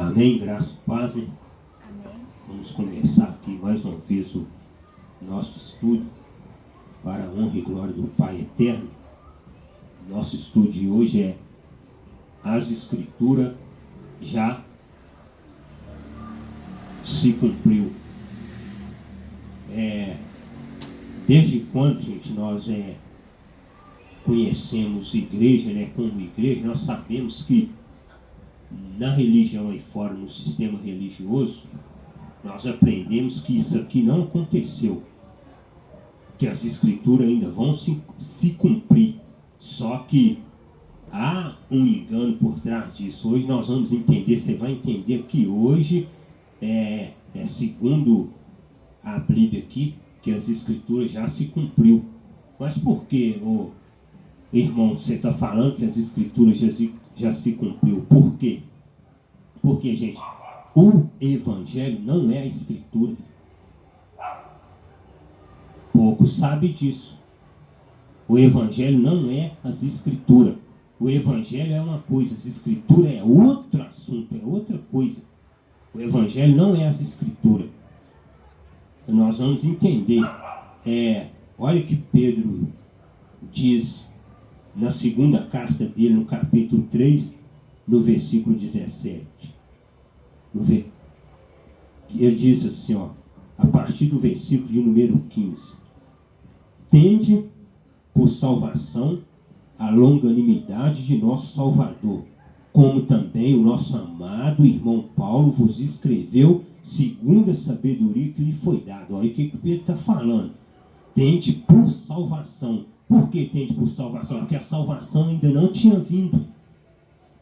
Amém, graça e paz, né? Amém. Vamos começar aqui mais uma vez o nosso estudo para a honra e glória do Pai Eterno. Nosso estudo de hoje é as Escrituras já se cumpriu. Desde quando, gente, nós conhecemos igreja, né, como igreja, nós sabemos que na religião e fora, no sistema religioso, nós aprendemos que isso aqui não aconteceu, que as escrituras ainda vão se cumprir, só que há um engano por trás disso. Hoje nós vamos entender, você vai entender que hoje segundo a Bíblia aqui, que as escrituras já se cumpriu. Mas por que, irmão, você está falando que as escrituras já se cumpriu? Por quê? Porque, gente, o Evangelho não é a Escritura. Poucos sabem disso. O Evangelho não é as Escrituras. O Evangelho é uma coisa, as Escrituras é outro assunto, é outra coisa. O Evangelho não é as Escrituras. Nós vamos entender. Olha que Pedro diz na segunda carta dele, no capítulo 3, no versículo 17. Ele diz assim, a partir do versículo de número 15: tende por salvação a longanimidade de nosso Salvador, como também o nosso amado irmão Paulo vos escreveu, segundo a sabedoria que lhe foi dada. Olha o que Pedro está falando. Tende por salvação. Por que tende por salvação? Porque a salvação ainda não tinha vindo.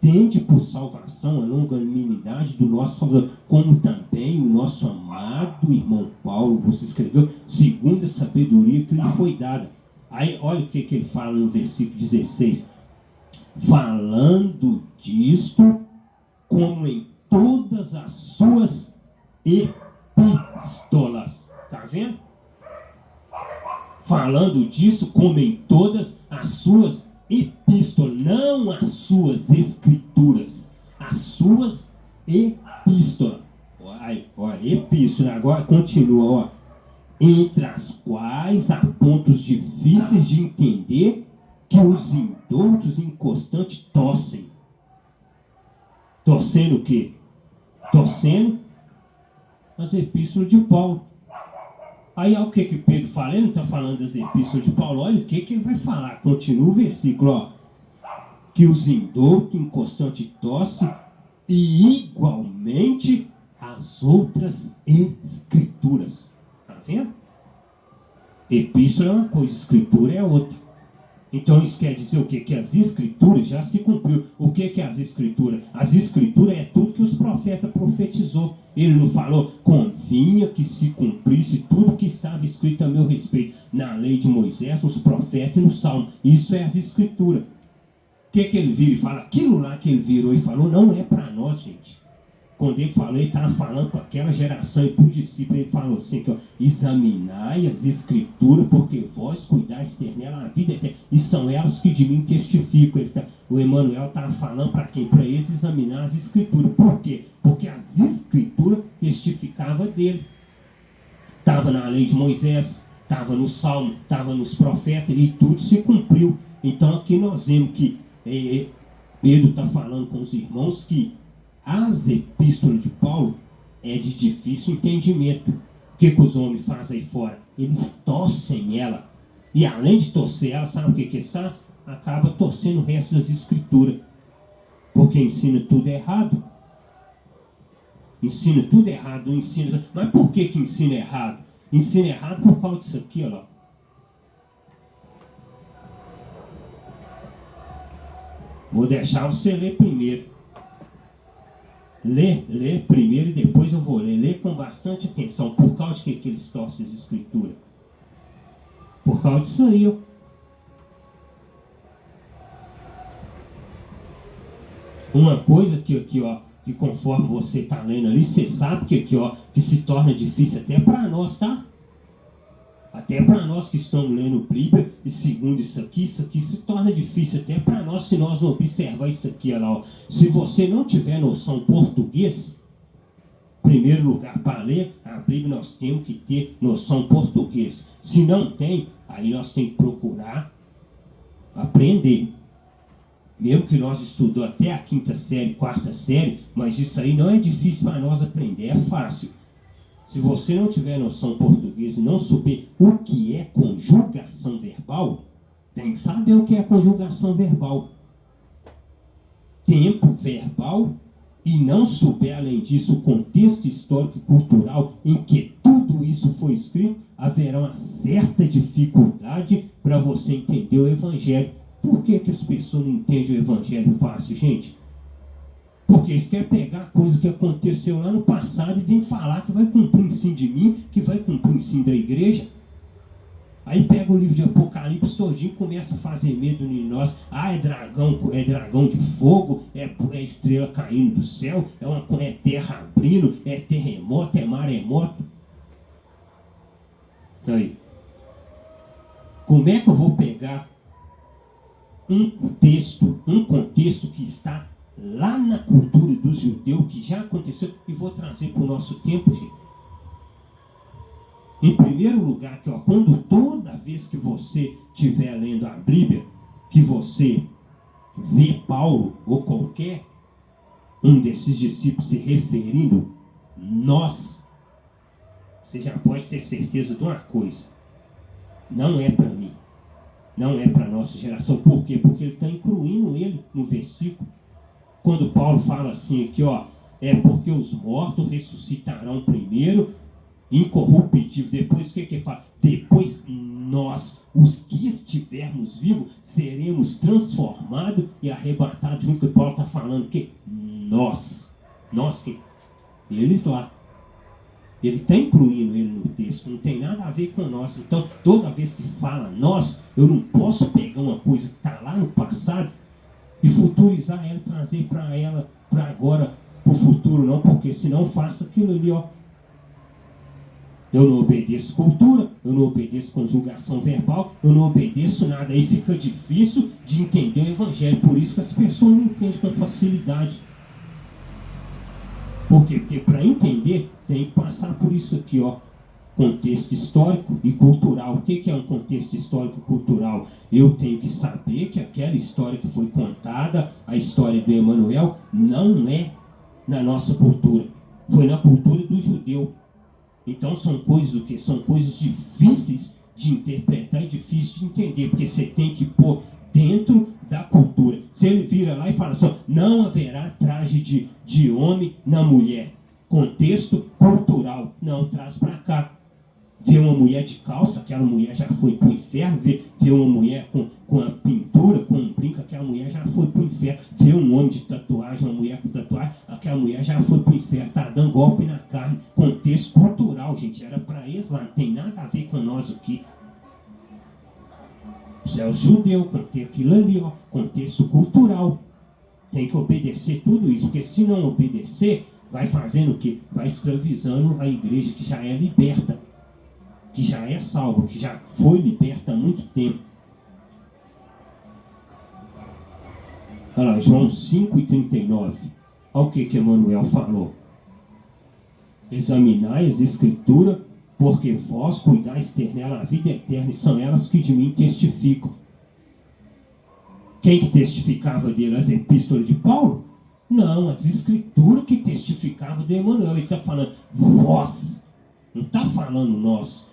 Tende por salvação a longanimidade do nosso Salvador, como também o nosso amado irmão Paulo vos escreveu, segundo a sabedoria que lhe foi dada. Aí olha o que ele fala no versículo 16. Falando disto, como em todas as suas epístolas. Está vendo? Falando disso, como em todas as suas epístolas, não as suas escrituras, as suas epístolas. Olha, epístola, agora continua, entre as quais há pontos difíceis de entender, que os indoutos inconstantes torcem. Torcendo o quê? Torcendo as epístolas de Paulo. Aí olha o que Pedro fala. Ele não está falando das epístolas de Paulo. Olha o que ele vai falar. Continua o versículo, que os indoutos inconstantes torcem, e igualmente as outras escrituras. Está vendo? Epístola é uma coisa, escritura é outra. Então isso quer dizer o quê? Que as escrituras já se cumpriu. O que é as escrituras? As escrituras é tudo que os profetas profetizou. Ele não falou, convinha que se cumprisse tudo que estava escrito a meu respeito na lei de Moisés, nos profetas e no Salmo. Isso é as escrituras. O que ele vira e fala? Aquilo lá que ele virou e falou não é para nós, gente. Quando ele falou, ele estava falando para aquela geração e para os discípulos. Ele falou assim, examinai as escrituras, porque vós cuidais ter nela a vida eterna, e são elas que de mim testificam. O Emmanuel estava falando para quem? Para eles examinar as escrituras. Por quê? Porque as escrituras testificavam dele. Estava na lei de Moisés, estava no Salmo, estava nos profetas, e tudo se cumpriu. Então aqui nós vemos que Pedro está falando com os irmãos que as epístolas de Paulo é de difícil entendimento. O que os homens fazem aí fora? Eles torcem ela. E além de torcer ela, sabe o que eles fazem? Acaba torcendo o resto das escrituras. Porque ensina tudo errado. Ensina tudo errado. Ensina... Mas por que ensina errado? Ensina errado por causa disso aqui, olha lá. Vou deixar você ler primeiro. Lê primeiro e depois eu vou ler. Lê com bastante atenção. Por causa de que eles torcem as escrituras? Por causa disso aí, Uma coisa que conforme você está lendo ali, você sabe que se torna difícil até para nós, tá? Até para nós que estamos lendo Bíblia, e segundo isso aqui se torna difícil até para nós se nós não observar isso aqui. Olha lá, ó. Se você não tiver noção português, em primeiro lugar, para ler a Bíblia nós temos que ter noção português. Se não tem, aí nós temos que procurar aprender. Mesmo que nós estudamos até a 5ª série, 4ª série, mas isso aí não é difícil para nós aprender, é fácil. Se você não tiver noção portuguesa e não souber o que é conjugação verbal, tem que saber o que é conjugação verbal. Tempo verbal, e não souber, além disso, o contexto histórico e cultural em que tudo isso foi escrito, haverá uma certa dificuldade para você entender o Evangelho. Por que as pessoas não entendem o Evangelho fácil, gente? Porque eles querem pegar coisa que aconteceu lá no passado e vir falar que vai cumprir em cima de mim, que vai cumprir em cima da igreja. Aí pega o livro de Apocalipse todinho e começa a fazer medo em nós. Ah, é dragão de fogo, é estrela caindo do céu, é terra abrindo, é terremoto, é maremoto. Aí, como é que eu vou pegar um contexto que está lá na cultura dos judeus, que já aconteceu, e vou trazer para o nosso tempo, gente? Em primeiro lugar, que, ó, quando toda vez que você estiver lendo a Bíblia, que você vê Paulo ou qualquer um desses discípulos se referindo nós, você já pode ter certeza de uma coisa: não é para mim, não é para a nossa geração. Por quê? Porque ele está incluindo ele no versículo. Quando Paulo fala assim aqui, ó, é porque os mortos ressuscitarão primeiro, incorruptível. Depois o que ele fala? Depois nós, os que estivermos vivos, seremos transformados e arrebatados. O que Paulo está falando? Que nós que eles lá. Ele está incluindo ele no texto, não tem nada a ver com nós. Então, toda vez que fala nós, eu não posso pegar uma coisa que está lá no passado e futurizar ela, trazer para ela, para agora, para o futuro, não, porque senão eu faço aquilo ali, ó. Eu não obedeço cultura, eu não obedeço conjugação verbal, eu não obedeço nada. Aí fica difícil de entender o Evangelho. Por isso que as pessoas não entendem com facilidade. Por quê? Porque para entender, tem que passar por isso aqui, ó. Contexto histórico e cultural. O que é um contexto histórico e cultural? Eu tenho que saber que aquela história que foi contada, a história do Emanuel, não é na nossa cultura. Foi na cultura do judeu. Então são coisas o quê? São coisas difíceis de interpretar e difíceis de entender, porque você tem que pôr dentro da cultura. Se ele vira lá e fala assim, não haverá traje de homem na mulher. Contexto cultural. Não, traz para cá. Vê uma mulher de calça, aquela mulher já foi para o inferno. Vê uma mulher com a pintura, com um brinco, aquela mulher já foi para o inferno. Vê um homem de tatuagem, uma mulher com tatuagem, aquela mulher já foi para o inferno. Está dando golpe na carne. Contexto cultural, gente. Era para eles lá, não tem nada a ver com nós aqui. Isso é o judeu, tem aquilo ali, ó, contexto cultural. Tem que obedecer tudo isso, porque se não obedecer, vai fazendo o quê? Vai escravizando a igreja que já é liberta, que já é salva, que já foi liberta há muito tempo. Olha lá, João 5,39. Olha o que Emanuel falou. Examinai as escrituras, porque vós cuidais ter nela a vida eterna, e são elas que de mim testificam. Quem que testificava dele? As epístolas de Paulo? Não, as escrituras que testificavam de Emanuel. Ele está falando vós, não está falando nós.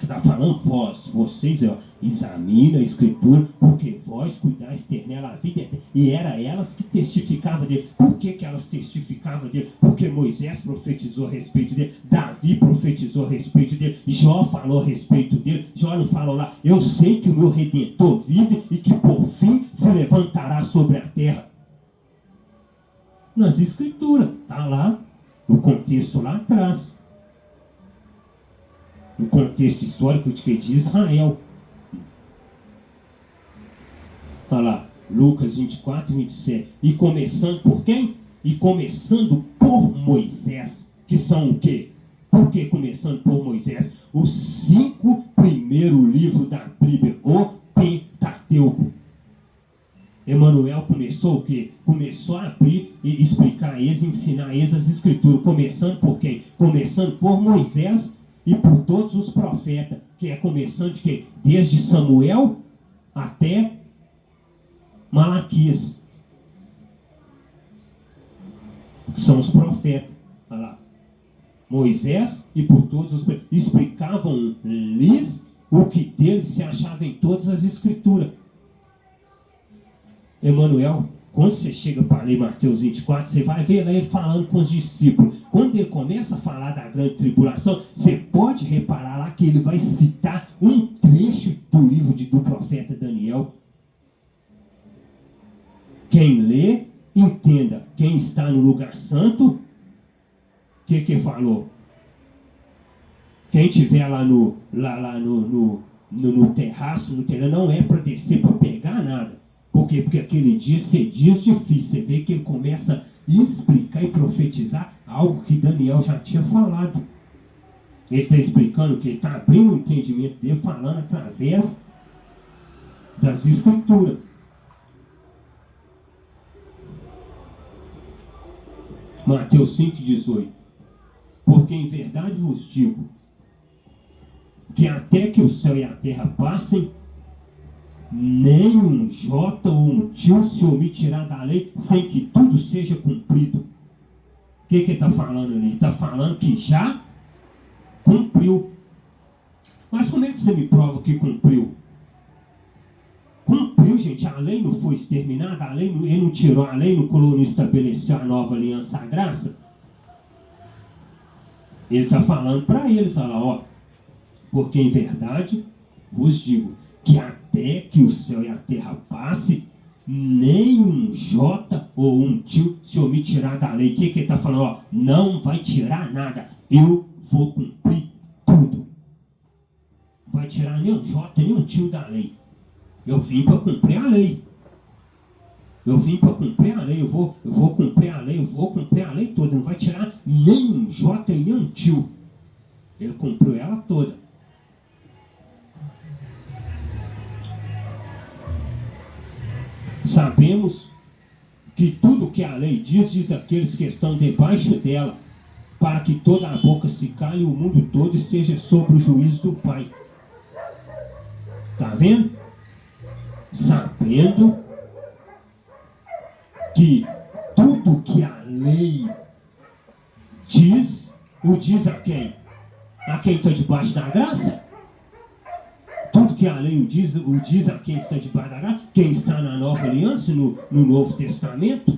Está falando vós, vocês, ó, examina a escritura, porque vós cuidais ter nela a vida eterna. E era elas que testificavam dele. Por que elas testificavam dele? Porque Moisés profetizou a respeito dele, Davi profetizou a respeito dele, Jó falou a respeito dele. Jó não falou lá, eu sei que o meu Redentor vive e que por fim se levantará sobre a terra. Nas escrituras, está lá, no contexto lá atrás. No contexto histórico de que diz Israel. Está lá, Lucas 24 e 27. E começando por quem? E começando por Moisés, que são o quê? Porque, começando por Moisés, os 5 primeiros livros da Bíblia, o Pentateuco. Emmanuel começou o quê? Começou a abrir e explicar a eles, ensinar a eles as escrituras. Começando por quem? Começando por Moisés e por todos os profetas. Que é começando de quê? Desde Samuel até Malaquias. Que são os profetas. Olha lá. Moisés e por todos os explicavam-lhes o que deles se achava em todas as escrituras. Emmanuel, quando você chega para ler Mateus 24, você vai ver lá ele falando com os discípulos. Quando ele começa a falar da grande tribulação, você pode reparar lá que ele vai citar um trecho do livro do profeta Daniel. Quem lê, entenda. Quem está no lugar santo, o que falou? Quem estiver lá no terraço, no telhado, não é para descer para pegar nada. Por quê? Porque aquele dia ser dias difíceis. Você vê que ele começa a explicar e profetizar algo que Daniel já tinha falado. Ele está explicando que ele está abrindo o entendimento dele, falando através das escrituras. Mateus 5,18. Porque em verdade vos digo que até que o céu e a terra passem, nem um jota ou um tio se omitirá da lei sem que tudo seja cumprido. O que ele está falando ali? Ele está falando que já cumpriu. Mas como é que você me prova que cumpriu? Cumpriu, gente. A lei não foi exterminada, ele não tirou a lei, não estabeleceu a nova aliança, a graça. Ele está falando para eles, olha lá, ó. Porque em verdade vos digo que até que o céu e a terra passe, nem um jota ou um tio se omitirá da lei. O que ele está falando? Ó, não vai tirar nada. Eu vou cumprir tudo. Não vai tirar nem um jota, nem um tio da lei. Eu vim para cumprir a lei. Eu vim para cumprir a lei. Eu vou cumprir a lei. Eu vou cumprir a lei toda. Não vai tirar nem um jota e nem um tio. Ele cumpriu ela toda. Sabemos que tudo que a lei diz aqueles que estão debaixo dela, para que toda a boca se cale e o mundo todo esteja sob o juízo do Pai. Está vendo? Sabendo que tudo que a lei diz, o diz a quem? A quem está debaixo da graça? Tudo que a lei o diz a quem está debaixo da graça, quem está na nova aliança, no Novo Testamento?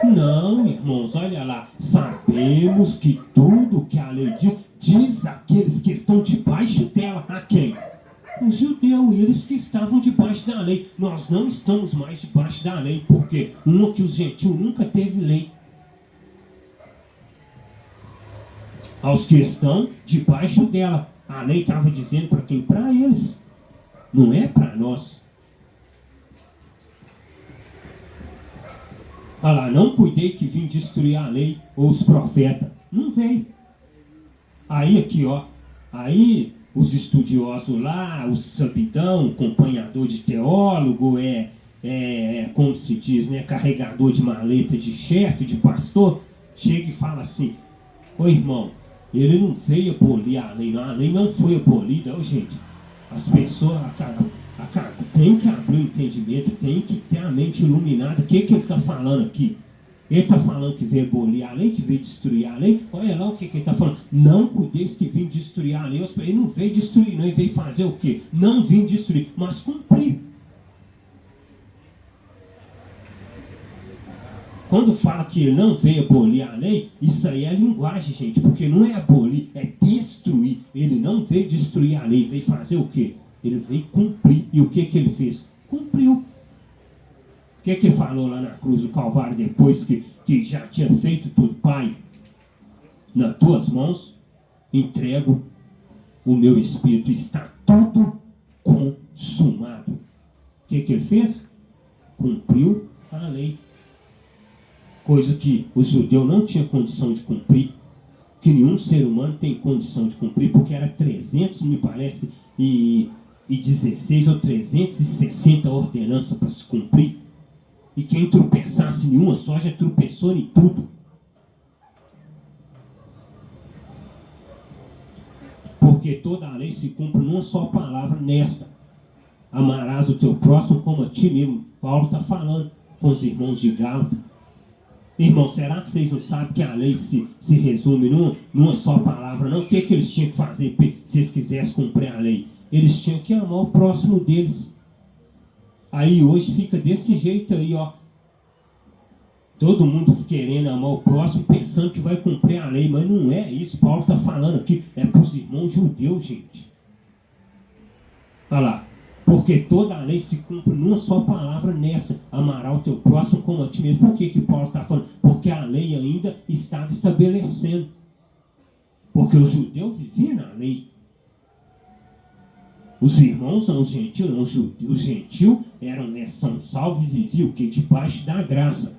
Não, irmãos, olha lá. Sabemos que tudo que a lei diz àqueles que estão debaixo dela. A quem? Os judeus, eles que estavam debaixo da lei. Nós não estamos mais debaixo da lei, porque que os gentios nunca teve lei. Aos que estão debaixo dela. A lei estava dizendo para quem? Para eles. Não é para nós. Olha lá, não cuidei que vim destruir a lei ou os profetas. Não veio. Aí aqui, ó. Aí os estudiosos lá, o sabidão, acompanhador de teólogo, como se diz, né? Carregador de maleta de chefe, de pastor, chega e fala assim: ô irmão, ele não veio abolir a lei, não. A lei não foi abolida, gente. As pessoas tem que abrir o entendimento, tem que ter a mente iluminada. O que ele está falando aqui? Ele está falando que veio abolir a lei, que veio destruir a lei. Olha lá o que ele está falando. Não cuideis que vim destruir a lei. Ele não veio destruir, não. Ele veio fazer o quê? Não vim destruir, mas cumprir. Quando fala que ele não veio abolir a lei, isso aí é linguagem, gente, porque não é abolir, é destruir. Ele não veio destruir a lei, veio fazer o quê? Ele veio cumprir. E o que ele fez? Cumpriu. O que ele falou lá na cruz do Calvário, depois que já tinha feito tudo? Pai, nas tuas mãos entrego o meu espírito, está tudo consumado. O que ele fez? Cumpriu a lei. coisa que os judeus não tinham condição de cumprir, que nenhum ser humano tem condição de cumprir, porque era 300, me parece, e 16 ou 360 ordenanças para se cumprir. E quem tropeçasse em uma só já tropeçou em tudo. Porque toda a lei se cumpre numa só palavra, nesta: amarás o teu próximo como a ti mesmo. Paulo está falando com os irmãos de Gálatas. Irmão, será que vocês não sabem que a lei se resume numa só palavra? Não, o que eles tinham que fazer se eles quisessem cumprir a lei? Eles tinham que amar o próximo deles. Aí hoje fica desse jeito aí, ó. Todo mundo querendo amar o próximo, pensando que vai cumprir a lei, mas não é isso. Paulo está falando aqui, é para os irmãos judeus, gente. Olha lá. Porque toda a lei se cumpre numa só palavra, nessa: amará o teu próximo como a ti mesmo. Por que Paulo está falando? Porque a lei ainda estava estabelecendo. Porque os judeus viviam na lei. Os irmãos não, os gentios não. Os gentios são salvos e viviam o quê? Debaixo da graça.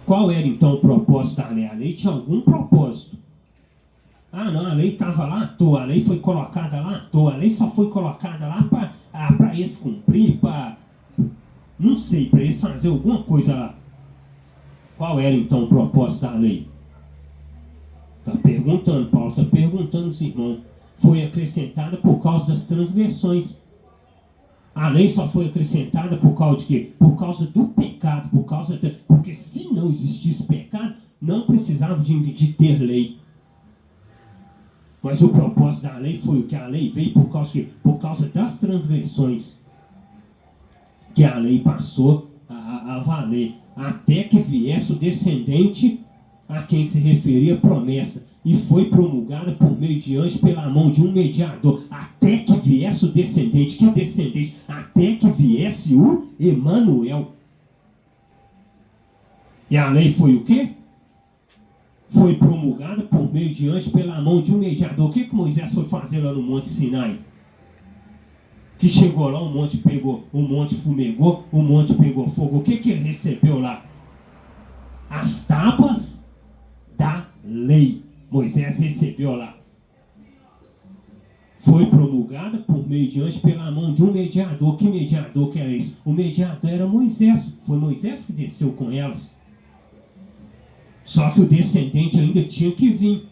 Qual era então o propósito da lei? A lei tinha algum propósito. Ah, não, a lei estava lá à toa, a lei foi colocada lá à toa, a lei só foi colocada lá para eles cumprir, não sei, para eles fazer alguma coisa lá. Qual era então o propósito da lei? Está perguntando, Paulo está perguntando aos irmãos. Foi acrescentada por causa das transgressões. A lei só foi acrescentada por causa de quê? Por causa do pecado, porque se não existisse pecado, não precisava de ter lei. Mas o propósito da lei foi o que? A lei veio por causa das transgressões que a lei passou a valer, até que viesse o descendente a quem se referia a promessa, e foi promulgada por meio de anjos pela mão de um mediador, até que viesse o descendente. Que descendente? Até que viesse o Emanuel. E a lei foi o quê? Foi promulgada por meio de anjos pela mão de um mediador. O que Moisés foi fazer lá no Monte Sinai? Que chegou lá, o monte pegou, o monte fumegou, o monte pegou fogo. O que ele recebeu lá? As tábuas da lei. Moisés recebeu lá. Foi promulgada por meio de anjos pela mão de um mediador. Que mediador que era esse? O mediador era Moisés. Foi Moisés que desceu com elas. Só que o descendente ainda tinha que vir.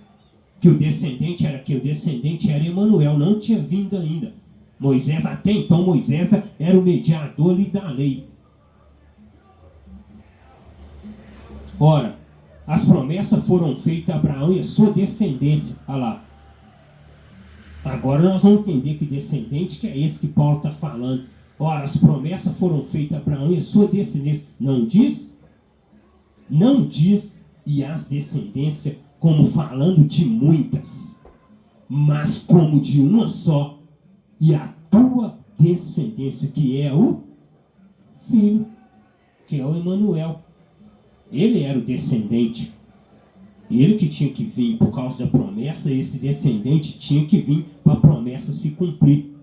Que o descendente era Emanuel, não tinha vindo ainda. Moisés, até então, Moisés era o mediador ali da lei. Ora, as promessas foram feitas a Abraão e a sua descendência. Olha lá. Agora nós vamos entender que descendente que é esse que Paulo está falando. Ora, as promessas foram feitas a Abraão e a sua descendência. Não diz? Não diz e as descendências como falando de muitas, mas como de uma só, e a tua descendência, que é o filho, que é o Emanuel. Ele era o descendente. Ele que tinha que vir por causa da promessa, esse descendente tinha que vir para a promessa se cumprir.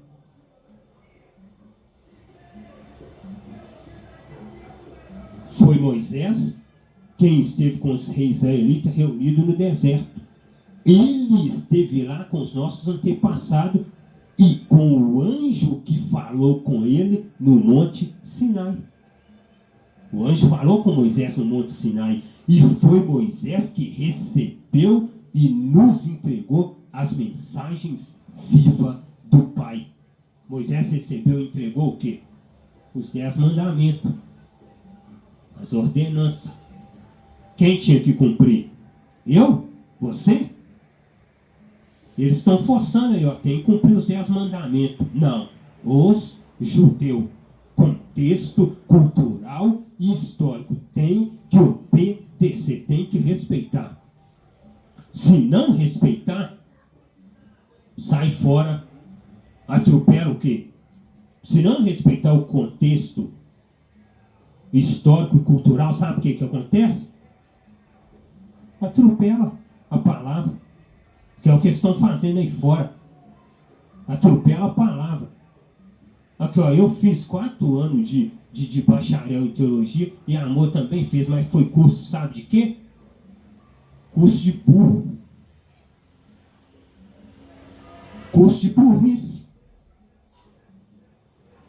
Foi Moisés quem esteve com os reis israelitas reunidos no deserto. Ele esteve lá com os nossos antepassados e com o anjo que falou com ele no Monte Sinai. O anjo falou com Moisés no Monte Sinai. E foi Moisés que recebeu e nos entregou as mensagens vivas do Pai. Moisés recebeu e entregou o quê? Os 10 mandamentos. As ordenanças. Quem tinha que cumprir? Eu? Você? Eles estão forçando aí, ó. Tem que cumprir os 10 mandamentos. Não. Os judeus. Contexto cultural e histórico. Tem que obedecer, tem que respeitar. Se não respeitar, sai fora, atropela o quê? Se não respeitar o contexto histórico e cultural, sabe o que acontece? Atropela a palavra, que é o que estão fazendo aí fora. Atropela a palavra. Aqui, ó, eu fiz 4 anos de de bacharel em teologia, e a Amor também fez, mas foi curso, sabe de quê? Curso de burro. Curso de burrice.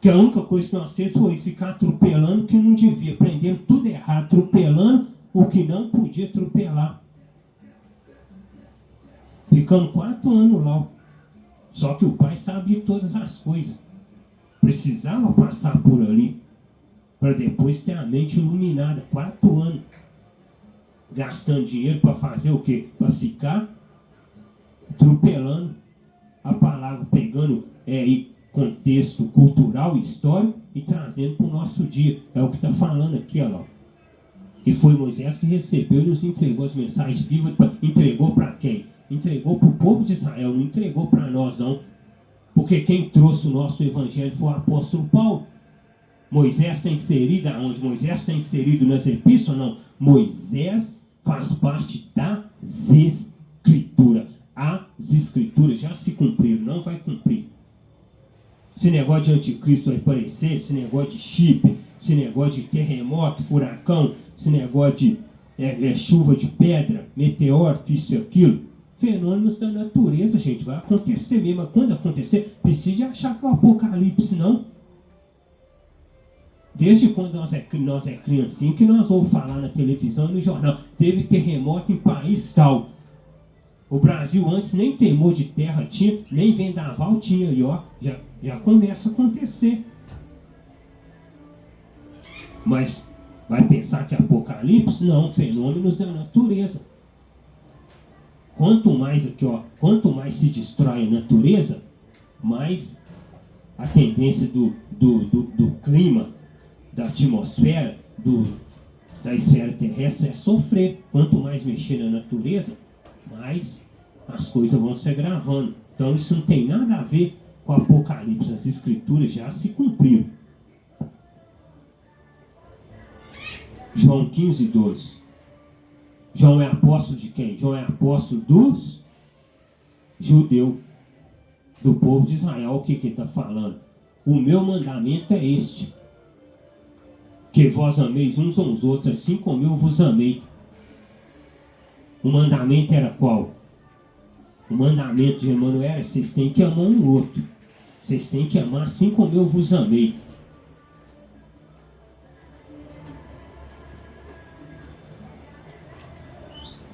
Que a única coisa que nós fez foi ficar atropelando o que não devia, aprendendo tudo errado, atropelando o que não podia atropelar. Ficamos 4 anos lá. Só que o pai sabe de todas as coisas. Precisava passar por ali, para depois ter a mente iluminada. 4 anos. Gastando dinheiro para fazer o quê? Para ficar atropelando a palavra, pegando contexto cultural, histórico e trazendo para o nosso dia. É o que está falando aqui, ó. E foi Moisés que recebeu e nos entregou as mensagens vivas. Entregou para quem? Entregou para o povo de Israel, não entregou para nós, não. Porque quem trouxe o nosso evangelho foi o apóstolo Paulo. Moisés está inserido aonde? Moisés está inserido nas epístolas? Não. Moisés faz parte das escrituras. As escrituras já se cumpriram, não vai cumprir. Esse negócio de anticristo vai aparecer, esse negócio de chip, esse negócio de terremoto, furacão, esse negócio de chuva de pedra, meteoro, isso e aquilo. Fenômenos da natureza, gente, vai acontecer mesmo. Mas quando acontecer, precisa achar que é o apocalipse, não. Desde quando nós é criancinha, que nós ouvimos falar na televisão e no jornal, teve terremoto em país tal. O Brasil antes nem temor de terra tinha, nem vendaval tinha, e ó, já começa a acontecer. Mas vai pensar que é apocalipse? Não, fenômenos da natureza. Quanto mais aqui, ó, quanto mais se destrói a natureza, mais a tendência do clima, da atmosfera, da esfera terrestre é sofrer. Quanto mais mexer na natureza, mais as coisas vão se agravando. Então isso não tem nada a ver com o Apocalipse. As escrituras já se cumpriram. João 15, 12. João é apóstolo de quem? João é apóstolo dos judeus, do povo de Israel. O que ele está falando? O meu mandamento é este: que vós ameis uns aos outros, assim como eu vos amei. O mandamento era qual? O mandamento de Emmanuel era: vocês têm que amar um outro. Vocês têm que amar assim como eu vos amei.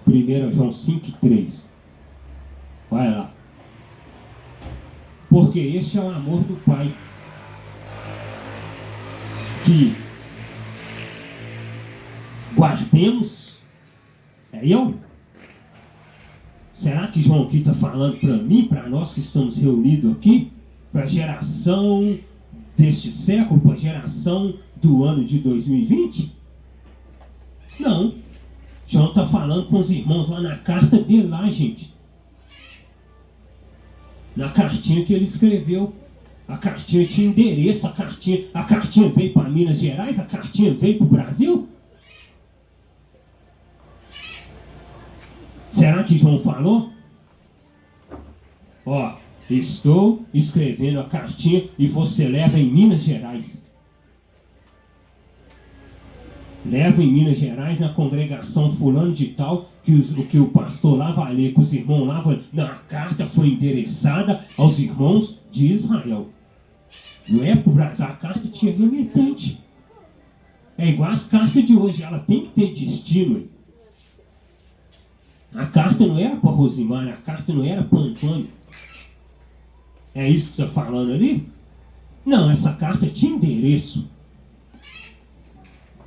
Primeiro João 5,3. Vai lá. Porque este é o amor do Pai, que guardemos. É eu? Será que João aqui está falando para mim, para nós que estamos reunidos aqui, para a geração deste século, para a geração do ano de 2020? Não. João está falando com os irmãos lá na carta dele lá, gente. Na cartinha que ele escreveu. A cartinha tinha endereço, a cartinha veio para Minas Gerais, a cartinha veio para o Brasil. Será que João falou? Ó, estou escrevendo a cartinha e você leva em Minas Gerais. Leva em Minas Gerais, na congregação fulano de tal, que o pastor lá vai ler, que os irmãos lá vão... Não, a carta foi endereçada aos irmãos de Israel. Não é para o Brasil, a carta tinha remetente. É igual as cartas de hoje, ela tem que ter destino. Hein? A carta não era para Rosimar, a carta não era para Antônio. É isso que está falando ali? Não, essa carta tinha endereço.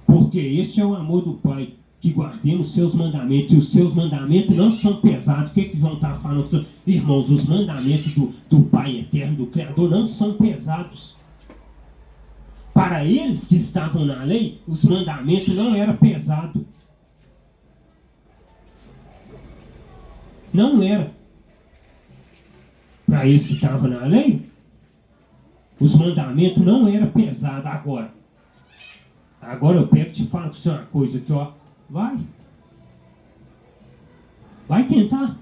Porque este é o amor do Pai, que guardemos seus mandamentos. E os seus mandamentos não são pesados. O que João está falando? Irmãos, os mandamentos do Pai eterno, do Criador, não são pesados. Para eles que estavam na lei, os mandamentos não eram pesados. Não era. Para eles que estavam na lei, os mandamentos não eram pesados. Agora eu pego e te falo para você uma coisa aqui, ó. Vai tentar.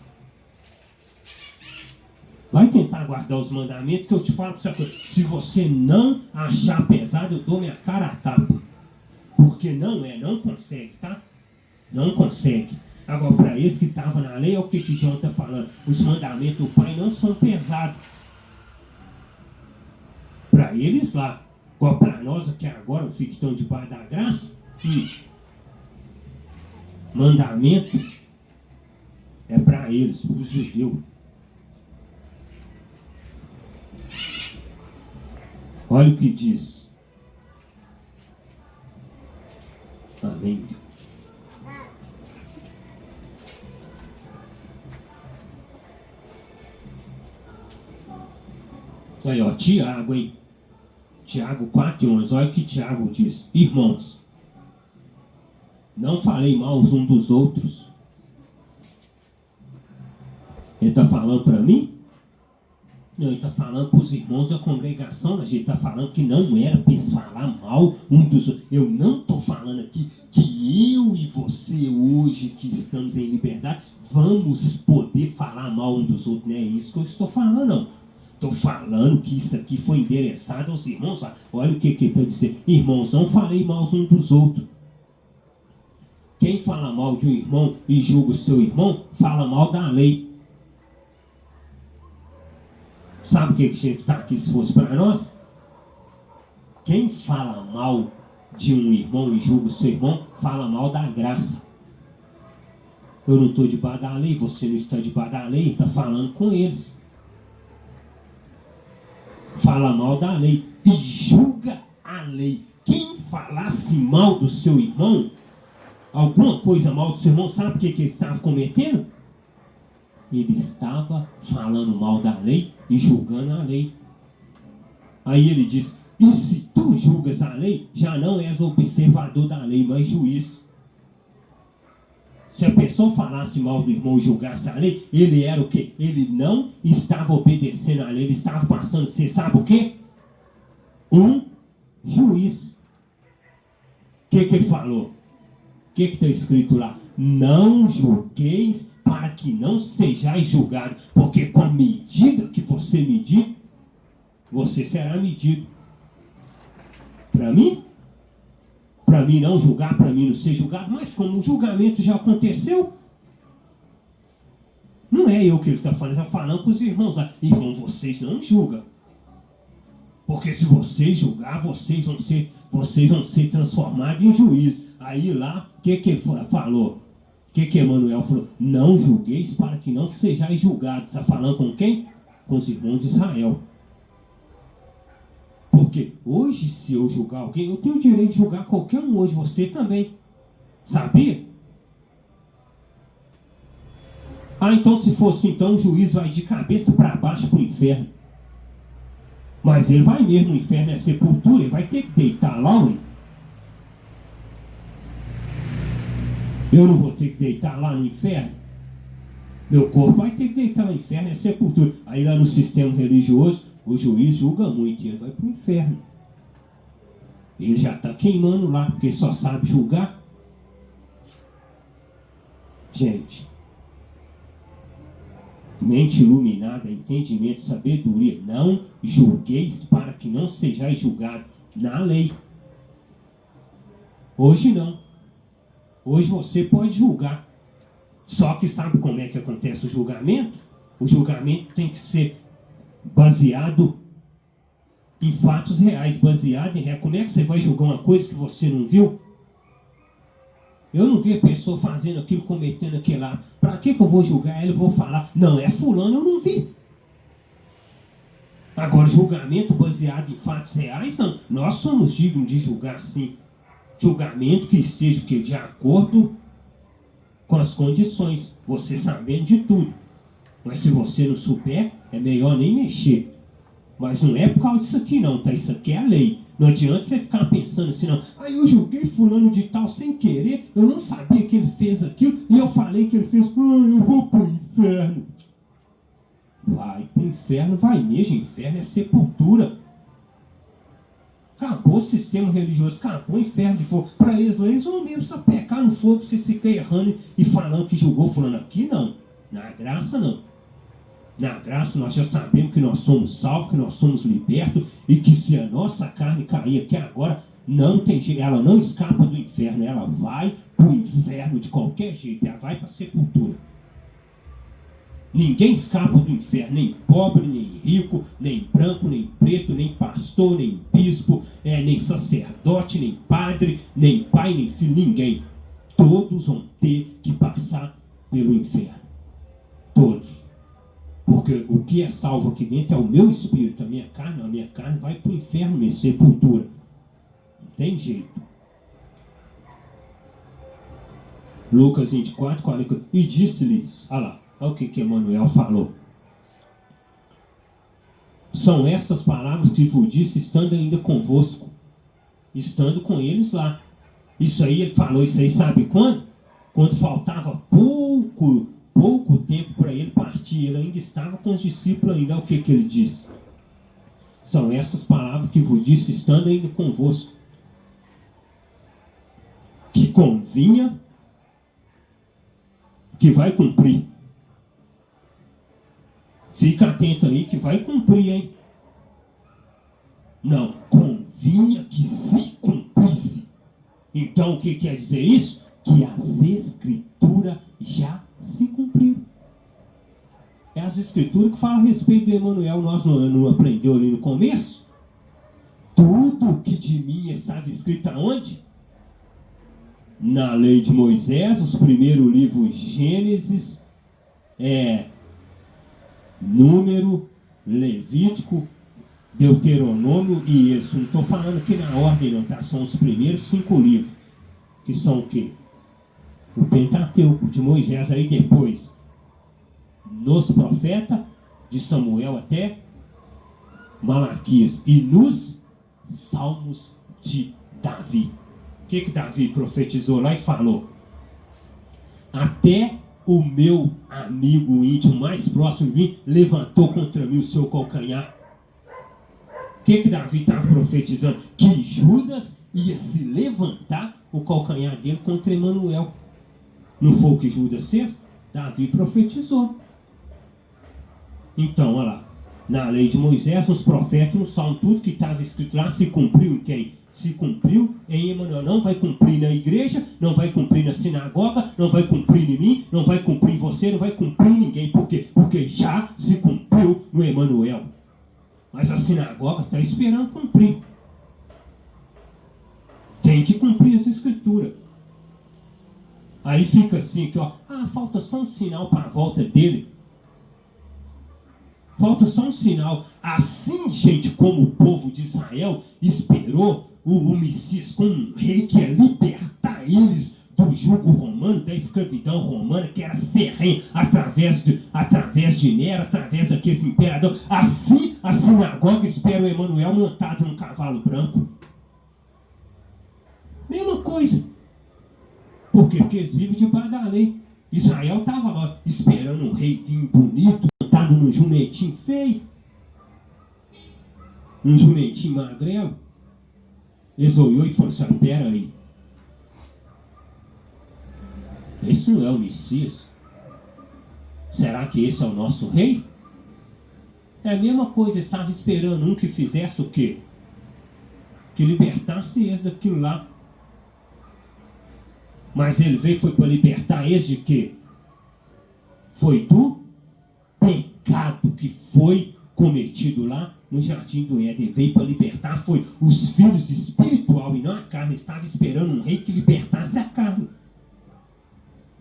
Vai tentar. para guardar os mandamentos, que eu te falo, se você não achar pesado, eu dou minha cara a tapa. Porque não consegue, tá? Não consegue. Agora, para esse que estava na lei, é o que João está falando. Os mandamentos do Pai não são pesados. Para eles lá. Igual para nós aqui agora, os que estão debaixo da graça. Mandamento é para eles, para os judeus. Olha o que diz. Amém. Aí, ó, Tiago, hein? Tiago 4:11. Olha o que Tiago diz. Irmãos, não falei mal uns dos outros. Ele está falando para mim? Não, ele está falando para os irmãos da congregação. A gente está falando que não era para eles falar mal um dos outros. Eu não estou falando aqui que eu e você hoje que estamos em liberdade vamos poder falar mal um dos outros. Não é isso que eu estou falando, não. Estou falando que isso aqui foi endereçado aos irmãos. Olha o que ele está dizendo. Irmãos, não falei mal uns dos outros. Quem fala mal de um irmão e julga o seu irmão, fala mal da lei. Sabe o que a gente está aqui se fosse para nós? Quem fala mal de um irmão e julga o seu irmão, fala mal da graça. Eu não estou debaixo da lei, você não está debaixo da lei, está falando com eles. Fala mal da lei e julga a lei. Quem falasse mal do seu irmão, alguma coisa mal do seu irmão, sabe o que ele estava cometendo? Ele estava falando mal da lei e julgando a lei. Aí ele diz, e se tu julgas a lei, já não és observador da lei, mas juiz. Se a pessoa falasse mal do irmão e julgasse a lei, ele era o quê? Ele não estava obedecendo a lei, ele estava passando a ser, sabe o quê? Um juiz. O que ele falou? O que está escrito lá? Não julgueis para que não sejais julgados, porque com a medida que você medir, você será medido. Para mim? Para mim não julgar, para mim não ser julgado, mas como o julgamento já aconteceu, não é eu que ele está falando, está falando com os irmãos lá. Irmão, vocês não julgam. Porque se vocês julgar, vocês vão ser transformados em juiz. Aí lá, o que ele falou? O que Emmanuel falou? Não julgueis para que não sejais julgados. Está falando com quem? Com os irmãos de Israel. Porque hoje, se eu julgar alguém, eu tenho o direito de julgar qualquer um hoje, você também. Sabia? Então se fosse então, o juiz vai de cabeça para baixo para o inferno. Mas ele vai mesmo, o inferno é sepultura, ele vai ter que deitar lá, ué. Eu não vou ter que deitar lá no inferno? Meu corpo vai ter que deitar no inferno, é sepultura. Aí lá no sistema religioso, o juiz julga muito e ele vai para o inferno. Ele já está queimando lá, porque só sabe julgar. Gente, mente iluminada, entendimento, sabedoria. Não julgueis para que não sejais julgados na lei. Hoje não. Hoje você pode julgar. Só que sabe como é que acontece o julgamento? O julgamento tem que ser baseado em fatos reais, baseado em... Como é que você vai julgar uma coisa que você não viu? Eu não vi a pessoa fazendo aquilo, cometendo aquilo lá. Para que eu vou julgar ela e vou falar? Não, é fulano, eu não vi. Agora, julgamento baseado em fatos reais, não. Nós somos dignos de julgar, sim. Julgamento que esteja de acordo com as condições. Você sabendo de tudo. Mas se você não souber, é melhor nem mexer. Mas não é por causa disso aqui não, tá? Isso aqui é a lei. Não adianta você ficar pensando assim, não. Eu julguei fulano de tal sem querer, eu não sabia que ele fez aquilo, e eu falei que ele fez, eu vou pro inferno. Vai pro inferno, vai mesmo, inferno é sepultura. Acabou o sistema religioso, acabou o inferno de fogo. Para eles, eles vão mesmo só pecar no fogo, você fica errando e falando que julgou fulano aqui, não. Na graça, não. Na graça nós já sabemos que nós somos salvos, que nós somos libertos e que se a nossa carne cair aqui agora, não tem jeito, ela não escapa do inferno, ela vai para o inferno de qualquer jeito, ela vai para a sepultura. Ninguém escapa do inferno, nem pobre, nem rico, nem branco, nem preto, nem pastor, nem bispo, nem sacerdote, nem padre, nem pai, nem filho, ninguém. Todos vão ter que passar pelo inferno. Todos. Porque o que é salvo aqui dentro é o meu espírito, a minha carne vai para o inferno, em sepultura. Não tem jeito. Lucas 24, 40. E disse-lhes, olha lá, olha o que Emmanuel falou. São estas palavras que vos disse, estando ainda convosco. Estando com eles lá. Isso aí, ele falou isso aí, sabe quando? Quando faltava pouco tempo para ele partir. Ele ainda estava com os discípulos ainda. Olha o que ele disse. São essas palavras que vos disse, estando ainda convosco. Que convinha, que vai cumprir. Fica atento aí que vai cumprir, hein? Não, convinha que se cumprisse. Então o que quer dizer isso? Que as escrituras já se cumpriram. É as escrituras que falam a respeito de Emmanuel, nós não aprendeu ali no começo? Tudo que de mim estava escrito aonde? Na lei de Moisés, os primeiros livros Gênesis, Número, Levítico, Deuteronômio e Êxodo. Não estou falando aqui na ordem não, tá? São os primeiros 5 livros. Que são o quê? O Pentateuco de Moisés, aí depois nos profetas, de Samuel até Malaquias, e nos Salmos de Davi. O que Davi profetizou lá e falou? Até o meu amigo íntimo mais próximo de mim levantou contra mim o seu calcanhar. O que Davi estava profetizando? Que Judas ia se levantar o calcanhar dele contra Emmanuel. Não foi o que Judas fez? Davi profetizou. Então, olha lá. Na lei de Moisés, nos profetas, no Salmo, tudo que estava escrito lá se cumpriu em quem? Se cumpriu em Emmanuel. Não vai cumprir na igreja, não vai cumprir na sinagoga, não vai cumprir em mim, não vai cumprir em você, não vai cumprir em ninguém. Por quê? Porque já se cumpriu no Emmanuel. Mas a sinagoga está esperando cumprir. Tem que cumprir as escrituras. Aí fica assim, que, falta só um sinal para a volta dele. Falta só um sinal. Assim, gente, como o povo de Israel esperou o Messias como um rei que ia libertar eles do jugo romano, da escravidão romana, que era ferrenha através de Nero, através daqueles imperadores. Assim, a sinagoga espera o Emmanuel montado num cavalo branco. Mesma coisa. Por quê? Porque eles vivem debaixo da lei. Israel estava lá esperando um rei vinho bonito, montado num jumentinho feio, um jumentinho magrelo. Eles olhou e falou assim: pera aí, esse não é o Messias? Será que esse é o nosso rei? É a mesma coisa, estava esperando um que fizesse o quê? Que libertasse eles daquilo lá. Mas ele veio, foi para libertar eles de quê? Foi do pecado que foi cometido lá no Jardim do Éden. Veio para libertar, foi os filhos espiritual e não a carne. Estava esperando um rei que libertasse a carne,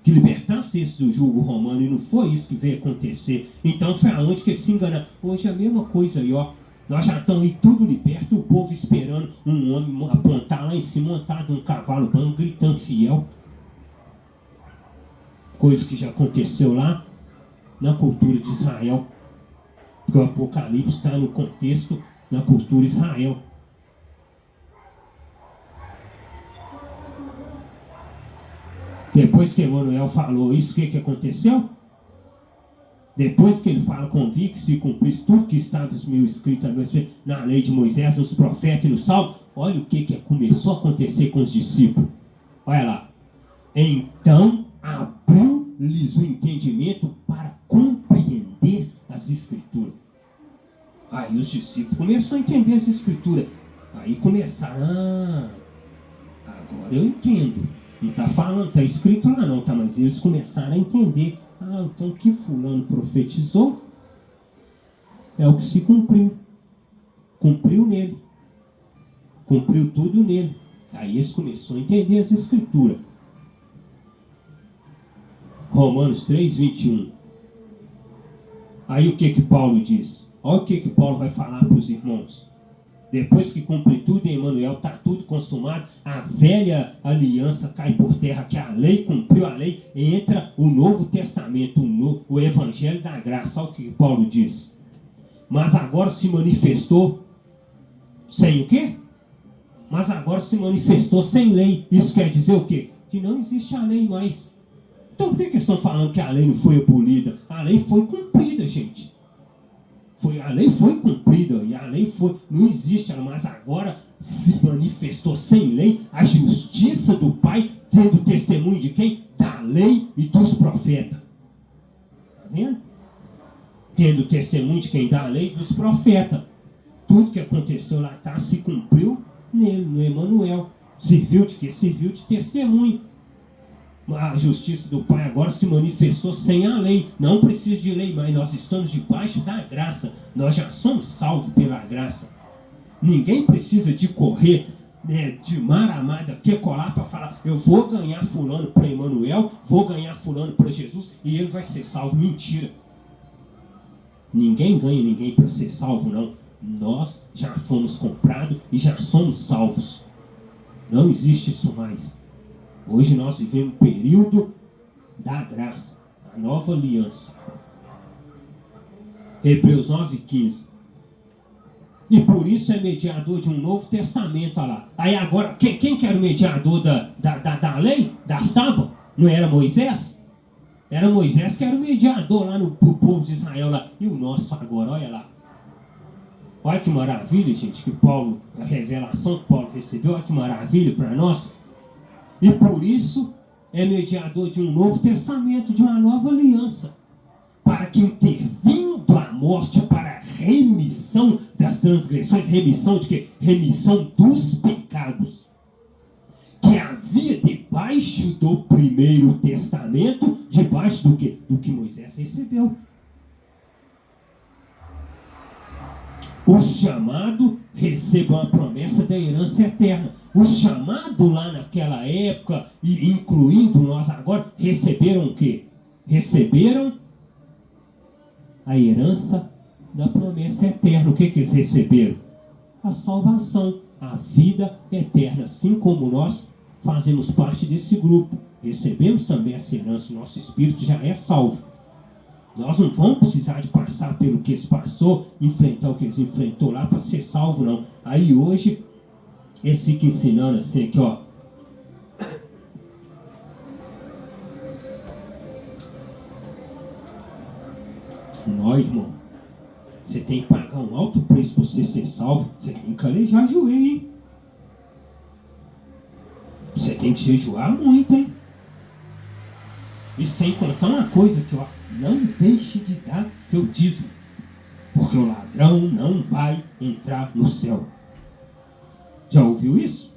que libertasse esse do jugo romano, e não foi isso que veio acontecer. Então foi aonde que se engana. Hoje é a mesma coisa aí, ó. Nós já estamos aí tudo liberto, o povo esperando um homem apontar lá em cima, montado num cavalo branco, gritando fiel. Coisa que já aconteceu lá na cultura de Israel. Porque o Apocalipse está no contexto na cultura de Israel. Depois que Emmanuel falou isso, o que aconteceu? Depois que ele fala, convir que se cumprisse tudo que estava escrito na lei de Moisés, nos profetas e no Salmo, olha o que começou a acontecer com os discípulos. Olha lá. Então abriu-lhes o entendimento para compreender as as escrituras. Aí os discípulos começaram a entender as escrituras. Aí começaram, agora eu entendo. Não está falando, está escrito lá não, tá? Mas eles começaram a entender. Então o que fulano profetizou é o que se cumpriu. Cumpriu nele. Cumpriu tudo nele. Aí eles começaram a entender as escrituras. Romanos 3, 21. Aí o que Paulo diz? Olha o que Paulo vai falar para os irmãos. Depois que cumpre tudo em Emanuel, está tudo consumado, a velha aliança cai por terra, que a lei cumpriu a lei, entra o Novo Testamento, o Evangelho da Graça. Olha o que Paulo diz. Mas agora se manifestou sem o quê? Mas agora se manifestou sem lei. Isso quer dizer o quê? Que não existe a lei mais. Então por que eles estão falando que a lei não foi abolida? A lei foi cumprida, gente. A lei foi cumprida e a lei foi, não existe, mas agora se manifestou sem lei a justiça do Pai, tendo testemunho de quem? Da lei e dos profetas. Está vendo? Tendo testemunho de quem? Da lei e dos profetas. Tudo que aconteceu lá atrás se cumpriu nele, no Emanuel. Serviu de quê? Serviu de testemunho. A justiça do Pai agora se manifestou sem a lei. Não precisa de lei, mas nós estamos debaixo da graça. Nós já somos salvos pela graça. Ninguém precisa de correr, de mar amada, que colar para falar, eu vou ganhar fulano para Emanuel, vou ganhar fulano para Jesus e ele vai ser salvo. Mentira. Ninguém ganha ninguém para ser salvo, não. Nós já fomos comprados e já somos salvos. Não existe isso mais. Hoje nós vivemos um período da graça, a nova aliança. Hebreus 9,15. E por isso é mediador de um novo testamento, olha lá. Aí agora, quem que era o mediador da lei? Das tábuas? Não era Moisés? Era Moisés que era o mediador lá no povo de Israel lá. E o nosso agora, olha lá. Olha que maravilha, gente, que Paulo, a revelação que Paulo recebeu, olha que maravilha para nós. E por isso é mediador de um novo testamento, de uma nova aliança, para que intervindo a morte para a remissão das transgressões, remissão de quê? Remissão dos pecados, que havia debaixo do primeiro testamento, debaixo do quê? Do que Moisés recebeu. Os chamados recebam a promessa da herança eterna. Os chamados lá naquela época, e incluindo nós agora, receberam o quê? Receberam a herança da promessa eterna. O que eles receberam? A salvação, a vida eterna. Assim como nós fazemos parte desse grupo, recebemos também essa herança, o nosso espírito já é salvo. Nós não vamos precisar de passar pelo que eles passou, enfrentar o que eles enfrentou lá para ser salvo, não. Aí hoje, esse fica ensinando assim aqui, ó. Não, irmão. Você tem que pagar um alto preço para você ser salvo. Você tem que calejar joelho, hein? Você tem que jejuar muito, hein? E sem contar uma coisa aqui, ó. Não deixe de dar seu dízimo, porque o ladrão não vai entrar no céu. Já ouviu isso?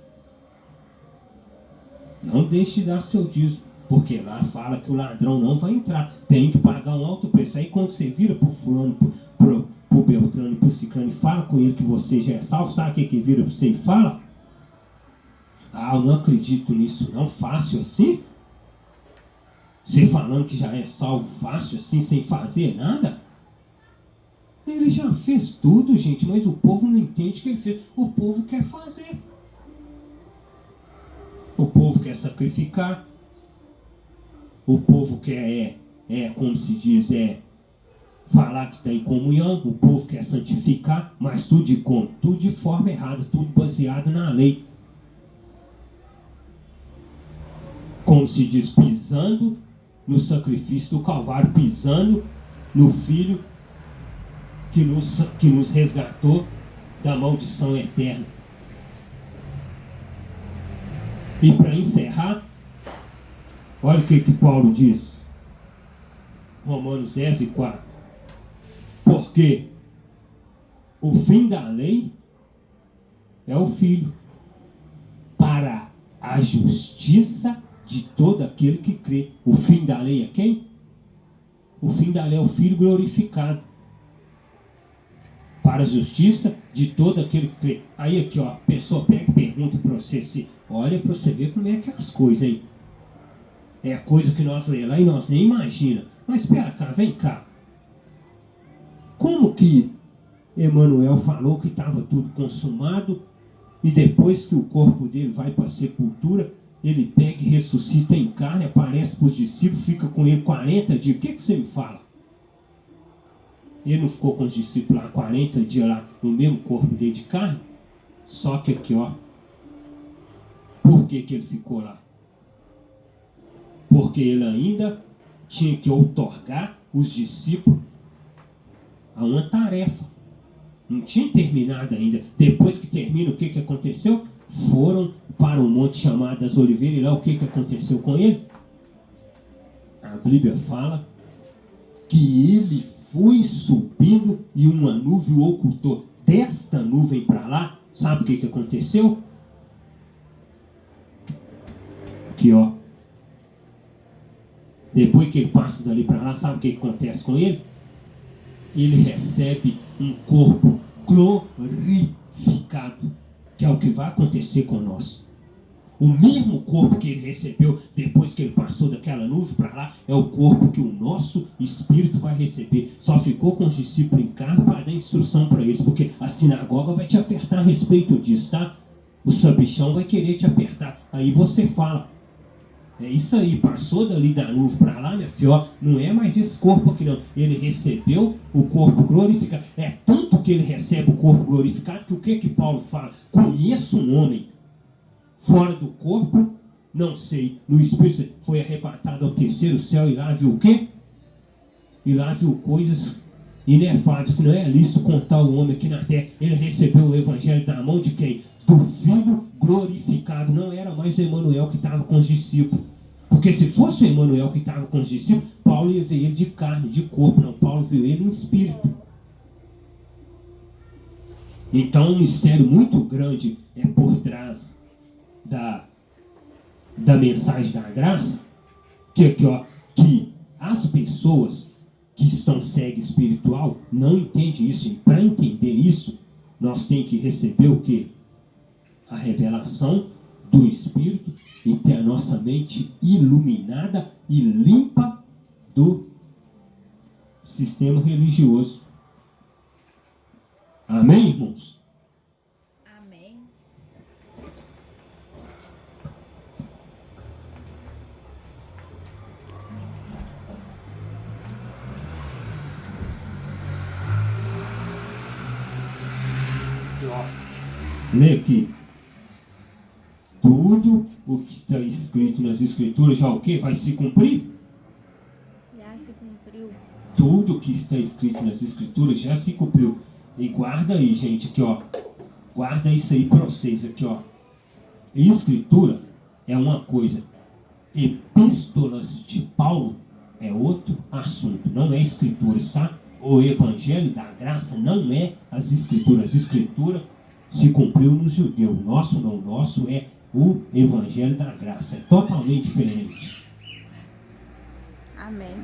Não deixe de dar seu dízimo, porque lá fala que o ladrão não vai entrar. Tem que pagar um alto preço. Aí quando você vira pro fulano, pro Beltrano e pro Ciclano e fala com ele que você já é salvo, sabe o que vira pra você e fala? Eu não acredito nisso não, fácil assim? Você falando que já é salvo fácil assim, sem fazer nada? Ele já fez tudo, gente, mas o povo não entende que ele fez. O povo quer fazer. O povo quer sacrificar. O povo quer, como se diz, falar que está em comunhão. O povo quer santificar, mas tudo de como? Tudo de forma errada, tudo baseado na lei. Como se diz, pisando no sacrifício do Calvário, pisando no Filho que nos resgatou da maldição eterna. E para encerrar, olha o que Paulo diz. Romanos 10 e 4. Porque o fim da lei é o Filho, para a justiça de todo aquele que crê. O fim da lei é quem? O fim da lei é o Filho glorificado, para a justiça de todo aquele que crê. Aí aqui, ó, a pessoa pega e pergunta para você assim, olha para você ver como é que é as coisas, hein? É a coisa que nós lemos lá e nós nem imagina. Mas espera cá, vem cá. Como que Emmanuel falou que estava tudo consumado e depois que o corpo dele vai para a sepultura, ele pega e ressuscita em carne, aparece para os discípulos, fica com ele 40 dias. O que você me fala? Ele não ficou com os discípulos lá 40 dias lá no mesmo corpo dele de carne? Só que aqui, ó, por que ele ficou lá? Porque ele ainda tinha que outorgar os discípulos a uma tarefa. Não tinha terminado ainda. Depois que termina, o que aconteceu? Foram para um monte chamado das Oliveiras, e lá o que aconteceu com ele? A Bíblia fala que ele foi subindo e uma nuvem o ocultou. Desta nuvem para lá, sabe o que aconteceu? Aqui, ó. Depois que ele passa dali para lá, sabe o que acontece com ele? Ele recebe um corpo glorificado, que é o que vai acontecer com nós. O mesmo corpo que ele recebeu depois que ele passou daquela nuvem para lá, é o corpo que o nosso espírito vai receber. Só ficou com os discípulos em casa para dar instrução para eles, porque a sinagoga vai te apertar a respeito disso, tá? O sabichão vai querer te apertar. Aí você fala, é isso aí, passou dali da nuvem para lá, minha filha, ó, não é mais esse corpo aqui não. Ele recebeu o corpo glorificado. É tanto que ele recebe o corpo glorificado que o que Paulo fala? Conheço um homem fora do corpo, não sei, no espírito, foi arrebatado ao terceiro céu e lá viu o quê? E lá viu coisas inefáveis, que não é lícito contar o homem aqui na terra. Ele recebeu o evangelho da mão de quem? Do Filho glorificado. Não era mais o Emmanuel que estava com os discípulos. Porque se fosse o Emmanuel que estava com os discípulos, Paulo ia ver ele de carne, de corpo. Não, Paulo viu ele em espírito. Então um mistério muito grande é por trás da mensagem da graça, que as pessoas que estão cego espiritual não entendem isso. E para entender isso, nós temos que receber o quê? A revelação do Espírito e ter a nossa mente iluminada e limpa do sistema religioso. Amém, irmãos? Amém. Lê aqui. Tudo o que está escrito nas Escrituras já o quê? Vai se cumprir? Já se cumpriu. Tudo que está escrito nas Escrituras já se cumpriu. E guarda aí, gente, aqui, ó. Guarda isso aí para vocês, aqui, ó. Escritura é uma coisa. Epístolas de Paulo é outro assunto. Não é Escrituras, tá? O Evangelho da Graça não é as Escrituras. A Escritura se cumpriu nos judeus. Nosso não, nosso é o Evangelho da Graça. É totalmente diferente. Amém.